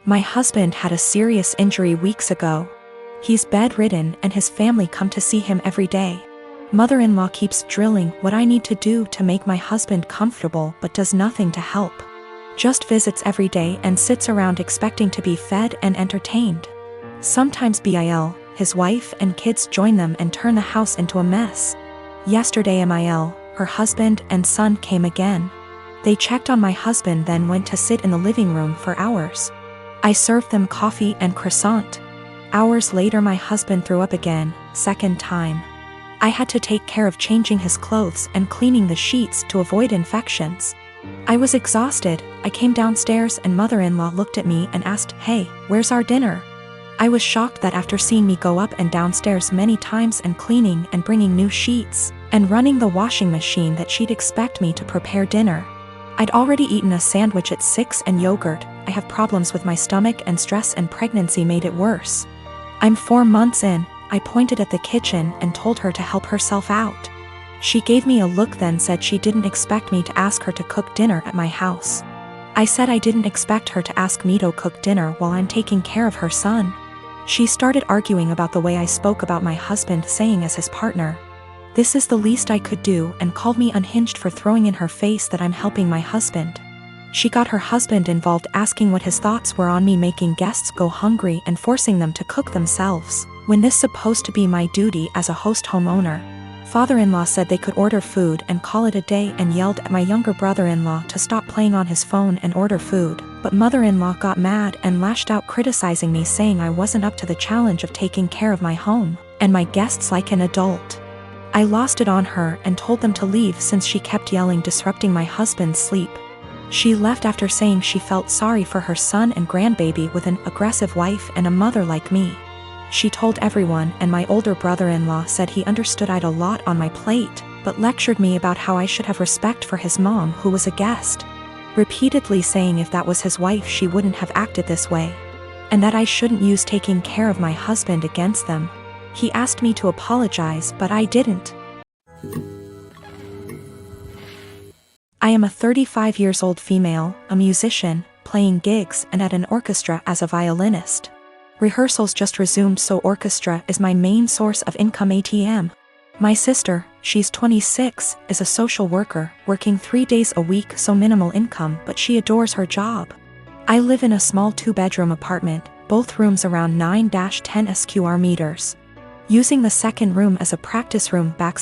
My husband had a serious injury weeks ago. He's bedridden and his family come to see him every day. Mother-in-law keeps drilling what I need to do to make my husband comfortable but does nothing to help. Just visits every day and sits around expecting to be fed and entertained. Sometimes Bil, his wife and kids join them and turn the house into a mess. Yesterday Mil, her husband and son came again. They checked on my husband then went to sit in the living room for hours. I served them coffee and croissant. Hours later my husband threw up again, second time. I had to take care of changing his clothes and cleaning the sheets to avoid infections. I was exhausted. I came downstairs and mother-in-law looked at me and asked, "Hey, where's our dinner?" I was shocked that after seeing me go up and downstairs many times and cleaning and bringing new sheets and running the washing machine that she'd expect me to prepare dinner. I'd already eaten a sandwich at 6 and yogurt. I have problems with my stomach and stress and pregnancy made it worse. I'm 4 months in. I pointed at the kitchen and told her to help herself out. She gave me a look then said she didn't expect me to ask her to cook dinner at my house. I said I didn't expect her to ask me to cook dinner while I'm taking care of her son. She started arguing about the way I spoke about my husband saying as his partner. This is the least I could do and called me unhinged for throwing in her face that I'm helping my husband. She got her husband involved asking what his thoughts were on me making guests go hungry and forcing them to cook themselves, when this supposed to be my duty as a host homeowner. Father-in-law said they could order food and call it a day and yelled at my younger brother-in-law to stop playing on his phone and order food, but mother-in-law got mad and lashed out criticizing me saying I wasn't up to the challenge of taking care of my home and my guests like an adult. I lost it on her and told them to leave since she kept yelling disrupting my husband's sleep. She left after saying she felt sorry for her son and grandbaby with an aggressive wife and a mother like me. She told everyone and my older brother-in-law said he understood I'd a lot on my plate, but lectured me about how I should have respect for his mom who was a guest. Repeatedly saying if that was his wife she wouldn't have acted this way. And that I shouldn't use taking care of my husband against them. He asked me to apologize but I didn't. I am a 35 years old female, a musician, playing gigs and at an orchestra as a violinist. Rehearsals just resumed so orchestra is my main source of income ATM. My sister, she's 26, is a social worker, working 3 days a week so minimal income but she adores her job. I live in a small 2-bedroom apartment, both rooms around 9-10 square meters. Using the second room as a practice room /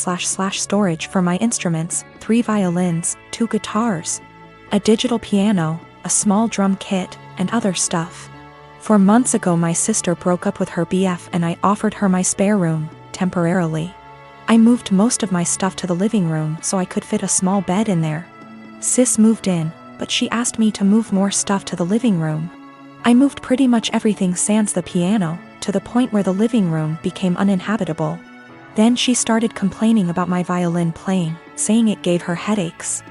storage for my instruments, 3 violins, 2 guitars, a digital piano, a small drum kit, and other stuff. 4 months ago my sister broke up with her BF and I offered her my spare room, temporarily. I moved most of my stuff to the living room so I could fit a small bed in there. Sis moved in, but she asked me to move more stuff to the living room. I moved pretty much everything sans the piano, to the point where the living room became uninhabitable. Then she started complaining about my violin playing, saying it gave her headaches.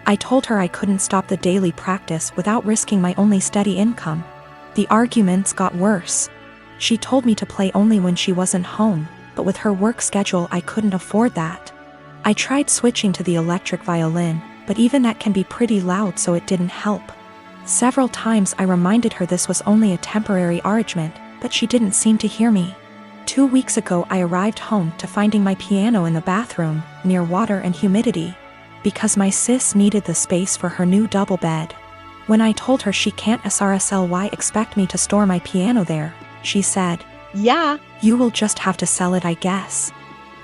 I told her I couldn't stop the daily practice without risking my only steady income. The arguments got worse. She told me to play only when she wasn't home, but with her work schedule I couldn't afford that. I tried switching to the electric violin, but even that can be pretty loud so it didn't help. Several times I reminded her this was only a temporary arrangement, but she didn't seem to hear me. 2 weeks ago I arrived home to finding my piano in the bathroom, near water and humidity, because my sis needed the space for her new double bed. When I told her she can't SRSLY expect me to store my piano there, she said, "Yeah, you will just have to sell it I guess."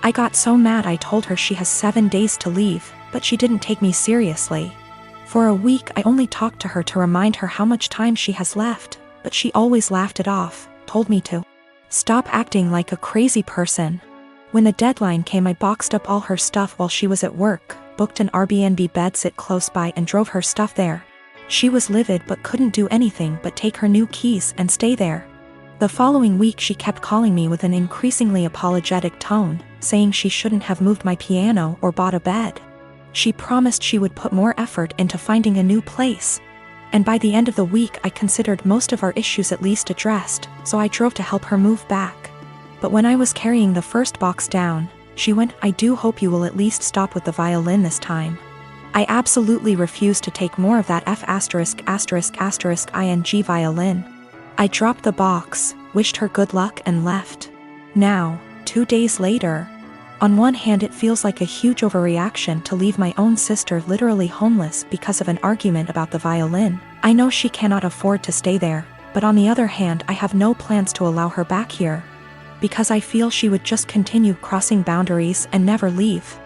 I got so mad I told her she has 7 days to leave, but she didn't take me seriously. For a week I only talked to her to remind her how much time she has left, but she always laughed it off, told me to stop acting like a crazy person. When the deadline came I boxed up all her stuff while she was at work, booked an Airbnb bedsit close by and drove her stuff there. She was livid but couldn't do anything but take her new keys and stay there. The following week she kept calling me with an increasingly apologetic tone, saying she shouldn't have moved my piano or bought a bed. She promised she would put more effort into finding a new place. And by the end of the week I considered most of our issues at least addressed, so I drove to help her move back. But when I was carrying the first box down, she went, "I do hope you will at least stop with the violin this time." I absolutely refused to take more of that ing violin. I dropped the box, wished her good luck and left. Now, 2 days later. On one hand, it feels like a huge overreaction to leave my own sister literally homeless because of an argument about the violin. I know she cannot afford to stay there, but on the other hand, I have no plans to allow her back here, because I feel she would just continue crossing boundaries and never leave.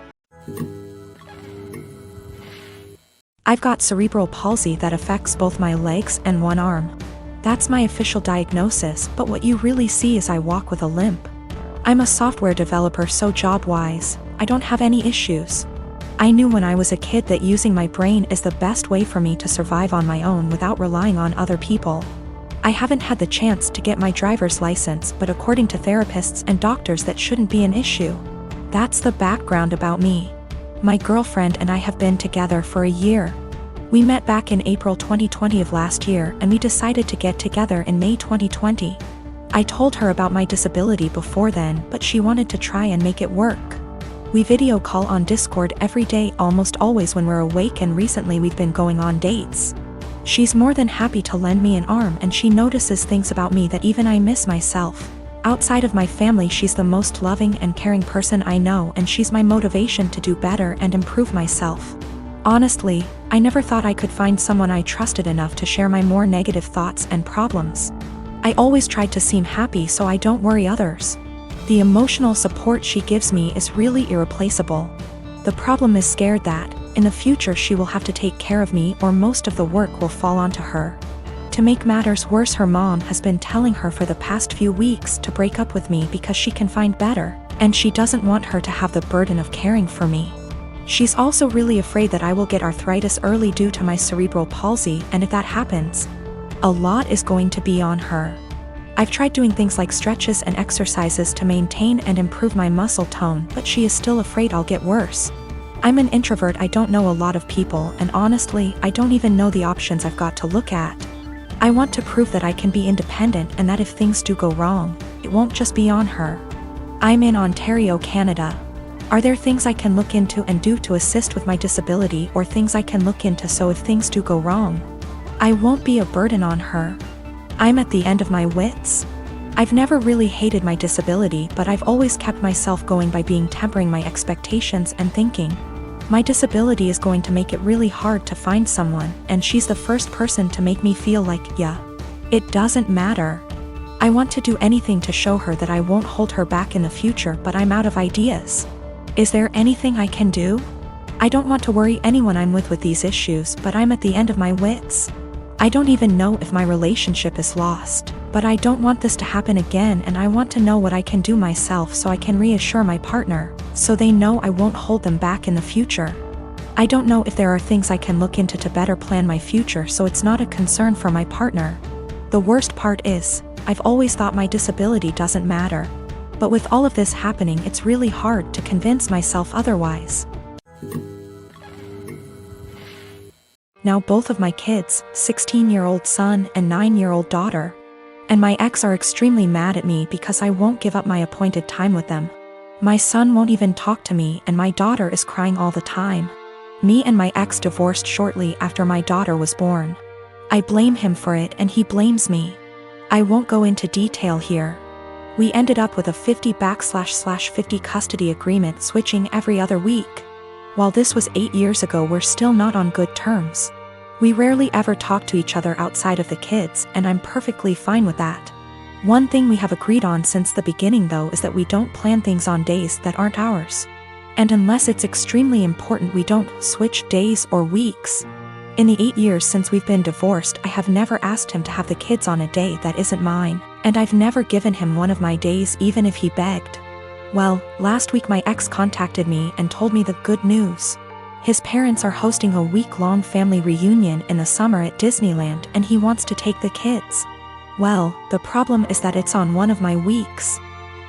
I've got cerebral palsy that affects both my legs and one arm. That's my official diagnosis, but what you really see is I walk with a limp. I'm a software developer, so job-wise, I don't have any issues. I knew when I was a kid that using my brain is the best way for me to survive on my own without relying on other people. I haven't had the chance to get my driver's license, but according to therapists and doctors that shouldn't be an issue. That's the background about me. My girlfriend and I have been together for a year. We met back in April 2020 of last year, and we decided to get together in May 2020. I told her about my disability before then, but she wanted to try and make it work. We video call on Discord every day, almost always when we're awake, and recently we've been going on dates. She's more than happy to lend me an arm, and she notices things about me that even I miss myself. Outside of my family, she's the most loving and caring person I know, and she's my motivation to do better and improve myself. Honestly, I never thought I could find someone I trusted enough to share my more negative thoughts and problems. I always tried to seem happy so I don't worry others. The emotional support she gives me is really irreplaceable. The problem is scared that, in the future, she will have to take care of me, or most of the work will fall onto her. To make matters worse, her mom has been telling her for the past few weeks to break up with me because she can find better, and she doesn't want her to have the burden of caring for me. She's also really afraid that I will get arthritis early due to my cerebral palsy, and if that happens, a lot is going to be on her. I've tried doing things like stretches and exercises to maintain and improve my muscle tone, but she is still afraid I'll get worse. I'm an introvert, I don't know a lot of people, and honestly, I don't even know the options I've got to look at. I want to prove that I can be independent, and that if things do go wrong, it won't just be on her. I'm in Ontario, Canada. Are there things I can look into and do to assist with my disability, or things I can look into so if things do go wrong, I won't be a burden on her? I'm at the end of my wits. I've never really hated my disability, but I've always kept myself going by tempering my expectations and thinking, my disability is going to make it really hard to find someone, and she's the first person to make me feel like, yeah, it doesn't matter. I want to do anything to show her that I won't hold her back in the future, but I'm out of ideas. Is there anything I can do? I don't want to worry anyone I'm with these issues, but I'm at the end of my wits. I don't even know if my relationship is lost, but I don't want this to happen again, and I want to know what I can do myself so I can reassure my partner, so they know I won't hold them back in the future. I don't know if there are things I can look into to better plan my future so it's not a concern for my partner. The worst part is, I've always thought my disability doesn't matter. But with all of this happening, it's really hard to convince myself otherwise. Now both of my kids, 16-year-old son and 9-year-old daughter, and my ex are extremely mad at me because I won't give up my appointed time with them. My son won't even talk to me, and my daughter is crying all the time. Me and my ex divorced shortly after my daughter was born. I blame him for it, and he blames me. I won't go into detail here. We ended up with a 50/50 custody agreement, switching every other week. While this was 8 years ago, we're still not on good terms. We rarely ever talk to each other outside of the kids, and I'm perfectly fine with that. One thing we have agreed on since the beginning, though, is that we don't plan things on days that aren't ours. And unless it's extremely important, we don't switch days or weeks. In the 8 years since we've been divorced, I have never asked him to have the kids on a day that isn't mine, and I've never given him one of my days even if he begged. Well, last week my ex contacted me and told me the good news. His parents are hosting a week-long family reunion in the summer at Disneyland, and he wants to take the kids. Well, the problem is that it's on one of my weeks.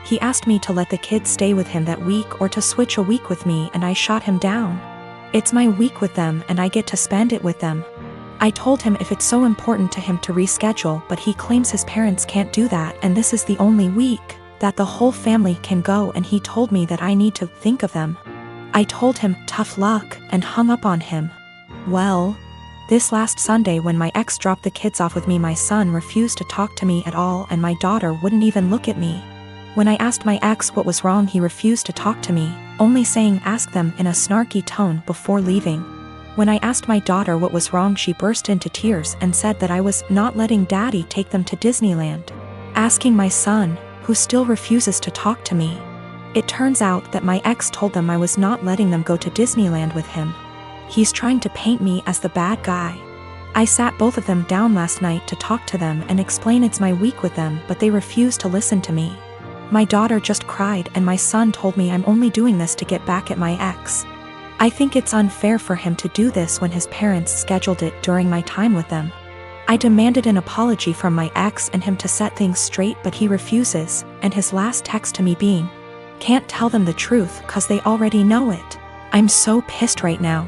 He asked me to let the kids stay with him that week or to switch a week with me, and I shot him down. It's my week with them, and I get to spend it with them. I told him if it's so important to him to reschedule, but he claims his parents can't do that, and this is the only week that the whole family can go, and he told me that I need to think of them. I told him tough luck and hung up on him. Well, This last Sunday when my ex dropped the kids off with me, my son refused to talk to me at all and my daughter wouldn't even look at me. When I asked my ex what was wrong, he refused to talk to me, only saying ask them in a snarky tone before leaving. When I asked my daughter what was wrong, she burst into tears and said that I was not letting daddy take them to Disneyland. Asking my son, who still refuses to talk to me. It turns out that my ex told them I was not letting them go to Disneyland with him. He's trying to paint me as the bad guy. I sat both of them down last night to talk to them and explain it's my week with them, but they refuse to listen to me. My daughter just cried and my son told me I'm only doing this to get back at my ex. I think it's unfair for him to do this when his parents scheduled it during my time with them. I demanded an apology from my ex and him to set things straight, but he refuses, and his last text to me being, "Can't tell them the truth 'cause they already know it." I'm so pissed right now.